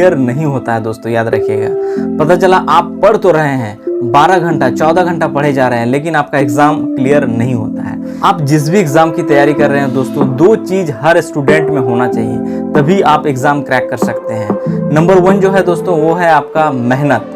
Clear नहीं होता है दोस्तों, याद रखिएगा। पता चला आप पढ़ तो रहे हैं, 12 घंटा 14 घंटा पढ़े जा रहे हैं, लेकिन आपका एग्जाम क्लियर नहीं होता है। आप जिस भी एग्जाम की तैयारी कर रहे हैं दोस्तों, दो चीज हर स्टूडेंट में होना चाहिए, तभी आप एग्जाम क्रैक कर सकते हैं। नंबर 1 जो है दोस्तों, वो है आपका मेहनत,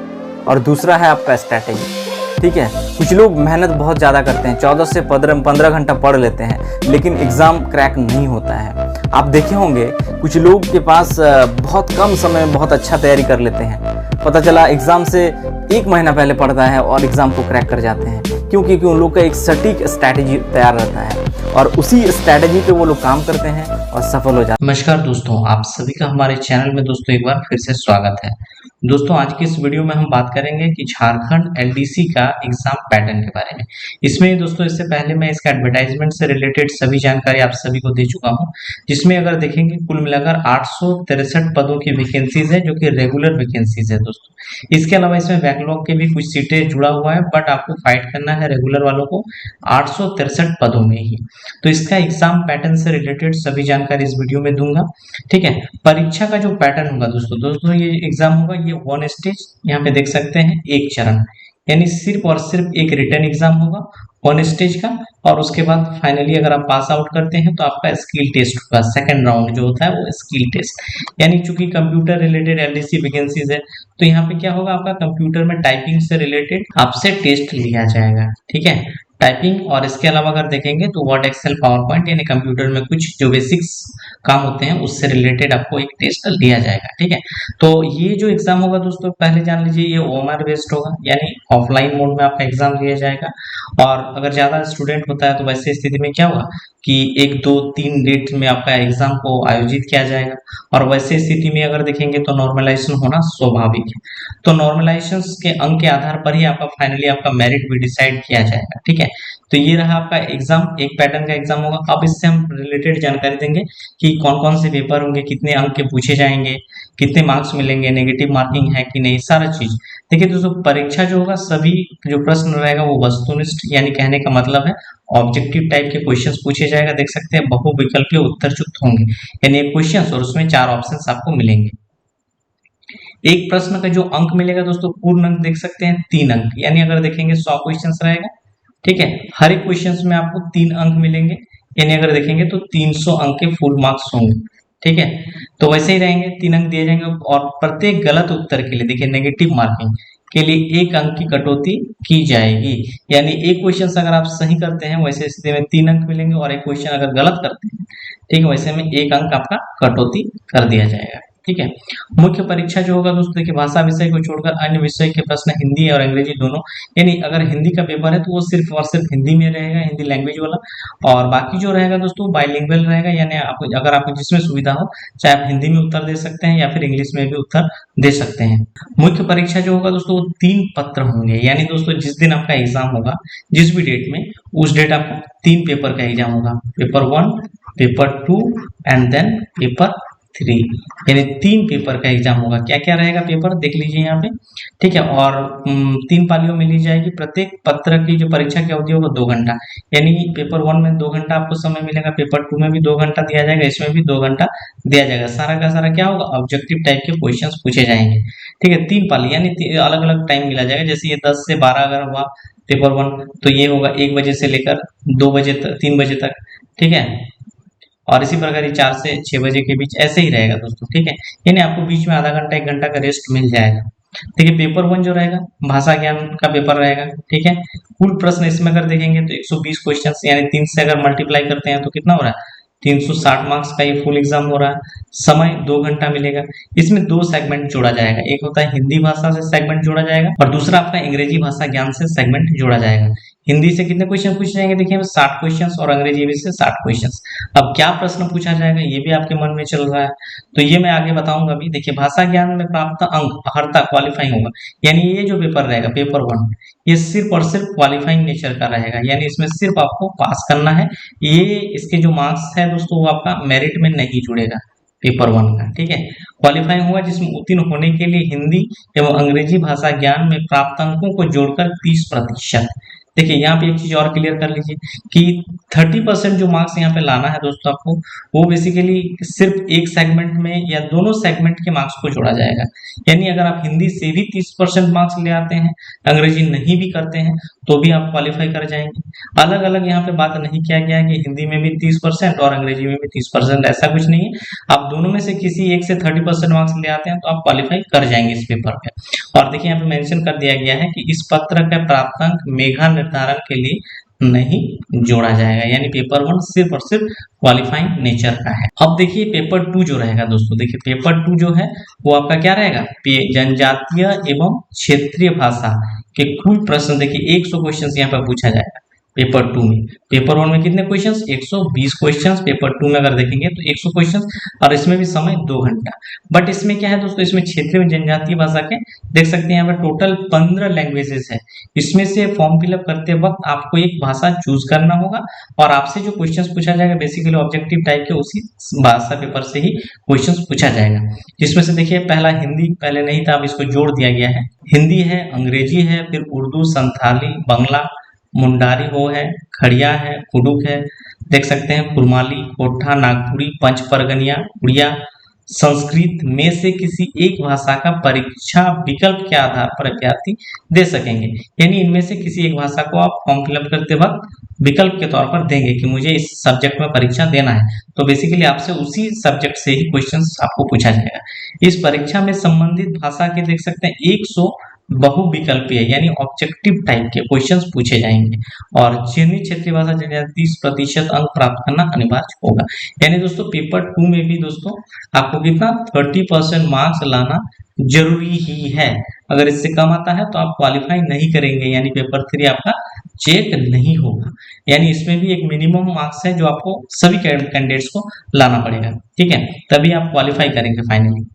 और दूसरा है आपका स्ट्रैटेजी। ठीक है, कुछ लोग मेहनत बहुत ज़्यादा करते हैं, 14 से 15 घंटा पढ़ लेते हैं, लेकिन एग्ज़ाम क्रैक नहीं होता है। आप देखे होंगे कुछ लोग के पास बहुत कम समय में बहुत अच्छा तैयारी कर लेते हैं, पता चला एग्ज़ाम से 1 महीना पहले पढ़ता है और एग्ज़ाम को क्रैक कर जाते हैं। क्योंकि उन लोग का एक सटीक स्ट्रैटेजी तैयार रहता है, और उसी स्ट्रैटेजी पे वो लोग काम करते हैं और सफल हो जाते हैं। नमस्कार दोस्तों, आप सभी का हमारे चैनल में दोस्तों एक बार फिर से स्वागत है। दोस्तों आज की इस वीडियो में हम बात करेंगे कि झारखंड एलडीसी का एग्जाम पैटर्न के बारे में। इसमें दोस्तों इससे पहले मैं इसका एडवर्टाइजमेंट से रिलेटेड सभी जानकारी आप सभी को दे चुका हूं, जिसमें अगर देखेंगे कुल मिलाकर 863 पदों की वैकेंसीज है, जो कि रेगुलर वैकेंसीज है दोस्तों। इसके अलावा इसमें बैकलॉग के भी कुछ सीटें जुड़ा हुआ है, बट आपको फाइट करना है रेगुलर वालों को 863 पदों में ही। तो इसका एग्जाम पैटर्न से रिलेटेड सभी जानकारी इस वीडियो में दूंगा। ठीक है, परीक्षा का जो पैटर्न होगा दोस्तों ये एग्जाम होगा, ये 1 स्टेज, यहाँ पे देख सकते हैं 1 चरण, यानी सिर्फ और सिर्फ एक रिटन एग्जाम होगा 1 स्टेज का, और उसके बाद फाइनली अगर आप पास आउट करते हैं तो आपका स्किल टेस्ट होगा। सेकंड राउंड जो होता है वो स्किल टेस्ट, यानी चूंकि कंप्यूटर रिलेटेड एलडीसी वैकेंसीज है, तो यहाँ पे क्या होगा, आपका कंप्यूटर में टाइपिंग से रिलेटेड आपसे टेस्ट लिया जाएगा। ठीक है, टाइपिंग, और इसके अलावा अगर देखेंगे तो वर्ड, एक्सेल, पावर पॉइंट, यानी कंप्यूटर में कुछ जो बेसिक्स काम होते हैं उससे रिलेटेड आपको एक टेस्ट लिया जाएगा। ठीक है, तो ये जो एग्जाम होगा दोस्तों पहले जान लीजिए, ये ओएमआर बेस्ड होगा, यानी ऑफलाइन मोड में आपका एग्जाम लिया जाएगा। और अगर ज्यादा स्टूडेंट होता है तो वैसे स्थिति में क्या होगा कि 1, 2, 3 डेट में आपका एग्जाम को आयोजित किया जाएगा। और वैसे स्थिति में अगर देखेंगे तो नॉर्मलाइजेशन होना स्वाभाविक है, तो नॉर्मलाइजेशन के अंक के आधार पर ही आपका फाइनली आपका मेरिट भी डिसाइड किया जाएगा। ठीक है, तो ये रहा आपका एग्जाम, एक पैटर्न का एग्जाम होगा। अब इससे हम रिलेटेड जानकारी देंगे कि कौन कौन से पेपर होंगे, कितने अंक के पूछे जाएंगे, कितने मार्क्स मिलेंगे, नेगेटिव मार्किंग है कि नहीं, सारा चीज। देखिए दोस्तों, परीक्षा जो होगा सभी जो प्रश्न रहेगा वो वस्तुनिष्ठ, यानी कहने का मतलब है ऑब्जेक्टिव टाइप के क्वेश्चंस पूछे जाएगा। देख सकते हैं बहुविकल्पीय उत्तरयुक्त होंगे, यानी एक क्वेश्चन और उसमें 4 ऑप्शंस आपको मिलेंगे। एक प्रश्न का जो अंक मिलेगा दोस्तों, पूर्ण अंक देख सकते हैं 3 अंक, यानी अगर देखेंगे 100 क्वेश्चंस रहेगा। ठीक है, हर एक क्वेश्चंस में आपको 3 अंक मिलेंगे, यानी अगर देखेंगे तो 300 अंक के फुल मार्क्स होंगे। ठीक है, तो वैसे ही रहेंगे, 3 अंक दिए जाएंगे, और प्रत्येक गलत उत्तर के लिए देखिए नेगेटिव मार्किंग के लिए 1 अंक की कटौती की जाएगी। यानी एक क्वेश्चन अगर आप सही करते हैं वैसे स्थिति में 3 अंक मिलेंगे, और एक क्वेश्चन अगर गलत करते हैं, ठीक है, वैसे में 1 अंक आपका कटौती कर दिया जाएगा। ठीक है, मुख्य परीक्षा जो होगा दोस्तों, देखिए भाषा विषय को छोड़कर अन्य विषय के प्रश्न हिंदी और अंग्रेजी दोनों, यानी अगर हिंदी का पेपर है तो वो सिर्फ और सिर्फ हिंदी में रहेगा, हिंदी लैंग्वेज वाला, और बाकी जो रहेगा दोस्तों बाइलिंगुअल रहेगा, यानी आपको अगर आपको जिसमें सुविधा हो, चाहे आप हिंदी में उत्तर दे सकते हैं या फिर इंग्लिश में भी उत्तर दे सकते हैं। मुख्य परीक्षा जो होगा दोस्तों वो 3 पत्र होंगे, यानी दोस्तों जिस दिन आपका एग्जाम होगा, जिस भी डेट में, उस डेट आपको 3 पेपर का एग्जाम होगा, paper 1, paper 2 and then paper 3, यानी 3 पेपर का एग्जाम होगा। क्या क्या रहेगा पेपर देख लीजिए यहाँ पे। ठीक है, और 3 पालियों में ली जाएगी। प्रत्येक पत्र की जो परीक्षा की अवधि होगा 2 घंटा, यानी पेपर 1 में 2 घंटा आपको समय मिलेगा, पेपर 2 में भी 2 घंटा दिया जाएगा, इसमें भी 2 घंटा दिया जाएगा। सारा का सारा क्या होगा, ऑब्जेक्टिव टाइप के क्वेश्चन पूछे जाएंगे। ठीक है, 3 पाली यानी अलग अलग टाइम मिला जाएगा, जैसे ये 10 से 12 अगर हुआ पेपर 1, तो ये होगा 1 बजे से लेकर 2 बजे तक, 3 बजे तक। ठीक है, और इसी प्रकार 4 से 6 बजे के बीच ऐसे ही रहेगा दोस्तों। ठीक है, यानी आपको बीच में आधा घंटा 1 घंटा का रेस्ट मिल जाएगा। देखिए पेपर 1 जो रहेगा भाषा ज्ञान का पेपर रहेगा। ठीक है, कुल प्रश्न इसमें अगर देखेंगे तो 120 क्वेश्चंस, यानी 3 से अगर मल्टीप्लाई करते हैं तो कितना हो रहा है, 360 मार्क्स का ये फुल एग्जाम हो रहा है। समय 2 घंटा मिलेगा। इसमें 2 सेगमेंट जोड़ा जाएगा, एक होता है हिंदी भाषा से सेगमेंट जोड़ा जाएगा, और दूसरा आपका अंग्रेजी भाषा ज्ञान से सेगमेंट जोड़ा जाएगा। हिंदी से कितने क्वेश्चन पूछे जाएंगे, देखिए 60 क्वेश्चंस, और अंग्रेजी भी से 60 क्वेश्चंस। अब क्या प्रश्न पूछा जाएगा ये भी आपके मन में चल रहा है, तो ये मैं आगे बताऊंगा अभी। देखिए भाषा ज्ञान में प्राप्त अंक अर्हता क्वालिफाइंग होगा, यानी ये जो पेपर रहेगा पेपर 1, ये सिर्फ और सिर्फ क्वालिफाइंग नेचर का रहेगा, यानी इसमें सिर्फ आपको पास करना है। ये इसके जो मार्क्स है दोस्तों वो आपका मेरिट में नहीं जुड़ेगा पेपर 1 का। ठीक है, क्वालिफाइंग हुआ जिसमें उत्तीर्ण होने के लिए हिंदी एवं अंग्रेजी भाषा ज्ञान में प्राप्त अंकों को जोड़कर 30%, देखिए यहाँ पे एक चीज और क्लियर कर लीजिए कि 30% जो मार्क्स यहाँ पे लाना है दोस्तों आपको, वो बेसिकली सिर्फ एक सेगमेंट में या दोनों सेगमेंट के मार्क्स को जोड़ा जाएगा। यानी अगर आप हिंदी से भी 30% मार्क्स ले आते हैं, अंग्रेजी नहीं भी करते हैं, तो भी आप क्वालिफाई कर जाएंगे। अलग अलग यहाँ पे बात नहीं किया गया है कि हिंदी में भी 30% और अंग्रेजी में भी 30%, ऐसा कुछ नहीं है। आप दोनों में से किसी एक से 30% मार्क्स ले आते हैं तो आप क्वालिफाई कर जाएंगे इस पेपर पे। और देखिए यहाँ पे मेंशन कर दिया गया है कि इस पत्र का प्राप्तांक मेधा निर्धारण के लिए नहीं जोड़ा जाएगा, यानी पेपर 1 सिर्फ और सिर्फ क्वालिफाइंग नेचर का है। अब देखिए पेपर 2 जो रहेगा दोस्तों, देखिए पेपर 2 जो है वो आपका क्या रहेगा, जनजातीय एवं क्षेत्रीय भाषा के कुल प्रश्न, देखिए 100 क्वेश्चन यहाँ पर पूछा जाएगा पेपर 2 में। पेपर 1 में कितने क्वेश्चंस, 120 क्वेश्चंस, पेपर 2 में अगर देखेंगे तो 100 क्वेश्चंस, और इसमें भी समय 2 घंटा। बट इसमें क्या है दोस्तों, इसमें क्षेत्रीय जनजातीय भाषा के देख सकते हैं यहाँ पर टोटल 15 लैंग्वेजेस है। इसमें से फॉर्म फिलअप करते वक्त आपको एक भाषा चूज करना होगा और आपसे जो क्वेश्चंस पूछा जाएगा बेसिकली ऑब्जेक्टिव टाइप के उसी भाषा पेपर से ही क्वेश्चंस पूछा जाएगा। जिसमें से देखिए पहला हिंदी पहले नहीं था, अब इसको जोड़ दिया गया है। हिंदी है, अंग्रेजी है, फिर उर्दू, संथाली, बंगला, मुंडारी हो है, खड़िया है, कुडुक है, देख सकते हैं कुरमाली, कोठा, नागपुरी, पंच परगनिया, उड़िया, संस्कृत में से किसी एक भाषा का परीक्षा विकल्प के आधार पर अभ्यर्थी दे सकेंगे। यानी इनमें से किसी एक भाषा को आप फॉर्म फिलअप करते वक्त विकल्प के तौर पर देंगे कि मुझे इस सब्जेक्ट में परीक्षा देना है, तो बेसिकली आपसे उसी सब्जेक्ट से ही क्वेश्चंस आपको पूछा जाएगा। इस परीक्षा में संबंधित भाषा के देख सकते हैं 100 बहुविकल्पीय यानी ऑब्जेक्टिव टाइप के क्वेश्चंस पूछे जाएंगे और चिन्हित क्षेत्रीय भाषा 30% अंक प्राप्त करना अनिवार्य होगा। यानी दोस्तों पेपर 2 में भी दोस्तों आपको कितना 30% मार्क्स लाना जरूरी ही है। अगर इससे कम आता है तो आप क्वालिफाई नहीं करेंगे, यानी पेपर 3 आपका चेक नहीं होगा। यानी इसमें भी एक मिनिमम मार्क्स है जो आपको सभी कैंडिडेट्स को लाना पड़ेगा, ठीक है, तभी आप क्वालिफाई करेंगे फाइनली।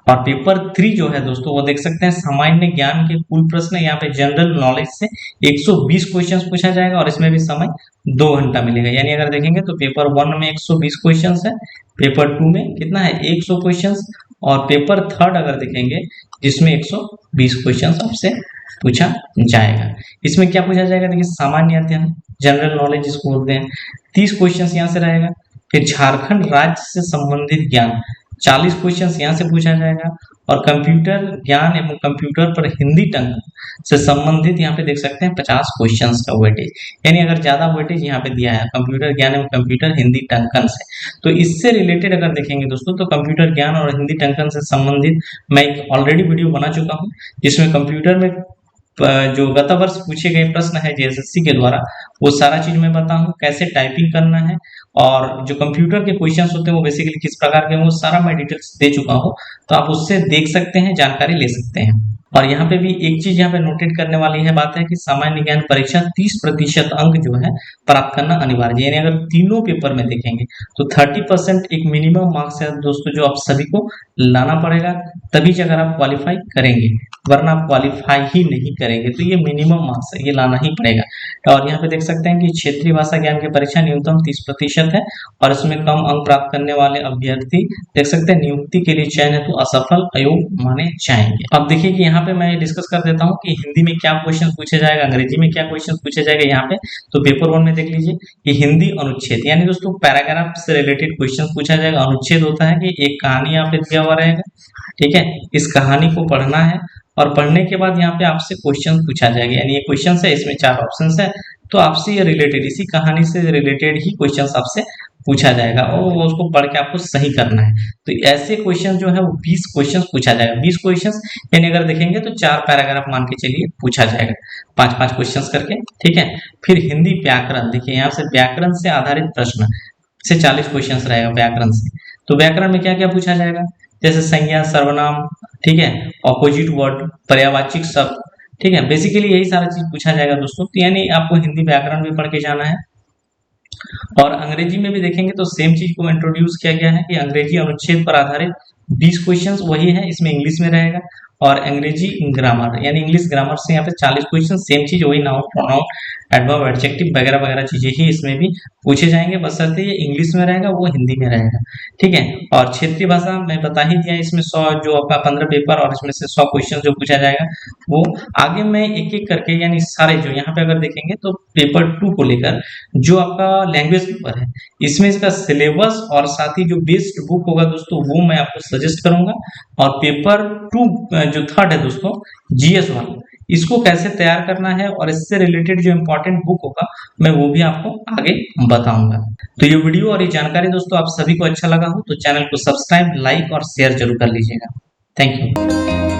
और पेपर 3 जो है दोस्तों वो देख सकते हैं सामान्य ज्ञान के कुल प्रश्न, यहाँ पे जनरल नॉलेज से 120 क्वेश्चंस पूछा जाएगा और इसमें भी समय 2 घंटा मिलेगा। यानी अगर देखेंगे तो पेपर 1 में 120 क्वेश्चंस है, पेपर 2 में कितना है 100 क्वेश्चंस, और पेपर 3 अगर देखेंगे जिसमें 120 क्वेश्चंस आपसे पूछा जाएगा। इसमें क्या पूछा जाएगा, देखिए सामान्य अध्ययन, जनरल नॉलेज जिसको बोलते हैं, 30 क्वेश्चंस यहाँ से रहेगा। फिर झारखंड राज्य से संबंधित ज्ञान 40 क्वेश्चंस यहाँ से पूछा जाएगा, और कंप्यूटर ज्ञान एवं कंप्यूटर पर हिंदी टंकन से संबंधित यहाँ पे देख सकते हैं 50 क्वेश्चंस का वेटेज। यानी अगर ज्यादा वेटेज यहाँ पे दिया है कंप्यूटर ज्ञान एवं कंप्यूटर हिंदी टंकन से, तो इससे रिलेटेड अगर देखेंगे दोस्तों तो कंप्यूटर ज्ञान और हिंदी टंकन से संबंधित मैं एक ऑलरेडी वीडियो बना चुका हूँ, जिसमें कंप्यूटर में जो गत वर्ष पूछे गए प्रश्न है जेएसएससी के द्वारा वो सारा चीज मैं बताऊं, कैसे टाइपिंग करना है, और जो कंप्यूटर के क्वेश्चंस होते हैं वो बेसिकली किस प्रकार के, वो सारा मैं डिटेल्स दे चुका हूं, तो आप उससे देख सकते हैं, जानकारी ले सकते हैं। और यहाँ पे भी एक चीज यहाँ पे नोटेट करने वाली है बात है कि सामान्य ज्ञान परीक्षा 30% अंक जो है प्राप्त करना अनिवार्य है। यानी अगर तीनों पेपर में देखेंगे तो 30% एक मिनिमम मार्क्स है दोस्तों जो आप सभी को लाना पड़ेगा, तभी अगर आप क्वालिफाई करेंगे, वरना आप क्वालिफाई ही नहीं करेंगे। तो ये मिनिमम मार्क्स है, ये लाना ही पड़ेगा। और यहाँ पे देख सकते हैं कि क्षेत्रीय भाषा ज्ञान की परीक्षा न्यूनतम 30% है, और इसमें कम अंक प्राप्त करने वाले अभ्यर्थी देख सकते हैं नियुक्ति के लिए चयन हेतु असफल अयोग्य माने जाएंगे। अब देखिए कि यहाँ पे मैं डिस्कस कर देता हूँ कि हिंदी में क्या क्वेश्चन पूछे जाएगा, अंग्रेजी में क्या क्वेश्चन पूछे जाएगा। यहाँ पे तो पेपर 1 में देख लीजिए कि हिंदी अनुच्छेद, यानी दोस्तों पैराग्राफ से रिलेटेड क्वेश्चन पूछा जाएगा। अनुच्छेद होता है कि एक कहानी यहाँ पे दिया हुआ रहेगा, ठीक है, इस कहानी को पढ़ना है, और पढ़ने के बाद यहाँ पे आपसे क्वेश्चन पूछा जाएगा। यानी ये क्वेश्चन है, इसमें 4 ऑप्शन है, तो आपसे ये रिलेटेड, इसी कहानी से रिलेटेड ही क्वेश्चन आपसे पूछा जाएगा और वो उसको पढ़ के आपको सही करना है। तो ऐसे क्वेश्चन जो है वो 20 क्वेश्चन पूछा जाएगा। 20 क्वेश्चन यानी अगर देखेंगे तो 4 पैराग्राफ मान के चलिए पूछा जाएगा, 5-5 क्वेश्चन करके, ठीक है। फिर हिंदी व्याकरण, देखिए यहाँ से व्याकरण से आधारित प्रश्न से 40 क्वेश्चन रहेगा व्याकरण से। तो व्याकरण में क्या क्या पूछा जाएगा, जैसे संज्ञा, सर्वनाम, ठीक है, ऑपोजिट वर्ड, पर्यायवाची शब्द, ठीक है, बेसिकली यही सारा चीज पूछा जाएगा दोस्तों। तो यानी आपको हिंदी व्याकरण भी पढ़ के जाना है। और अंग्रेजी में भी देखेंगे तो सेम चीज को इंट्रोड्यूस किया गया है कि अंग्रेजी अनुच्छेद पर आधारित 20 क्वेश्चंस वही है, इसमें इंग्लिश में रहेगा, और अंग्रेजी ग्रामर यानी इंग्लिश ग्रामर से यहाँ पे 40 क्वेश्चन, सेम चीज वही, नाउन, प्रोनाउन, एडवर्ब, एडजेक्टिव वगैरह वगैरह चीजें ही इसमें भी पूछे जाएंगे, बशर्ते ये इंग्लिश में रहेगा, वो हिंदी में रहेगा, ठीक है। और क्षेत्रीय भाषा मैं बता ही दिया, इसमें 100 जो आपका 15 पेपर और इसमें से 100 क्वेश्चन जो पूछा जाएगा वो आगे मैं एक एक करके, यानी सारे जो यहाँ पे अगर देखेंगे तो पेपर 2 को लेकर जो आपका लैंग्वेज पेपर है इसमें इसका सिलेबस और साथ ही जो बेस्ड बुक होगा दोस्तों वो मैं आपको सजेस्ट करूंगा। और पेपर 2 जो थर्ड है दोस्तों जीएस वाला, इसको कैसे तैयार करना है और इससे रिलेटेड जो इंपॉर्टेंट बुक होगा मैं वो भी आपको आगे बताऊंगा। तो ये वीडियो और ये जानकारी दोस्तों आप सभी को अच्छा लगा हो तो चैनल को सब्सक्राइब, लाइक और शेयर जरूर कर लीजिएगा। Thank you.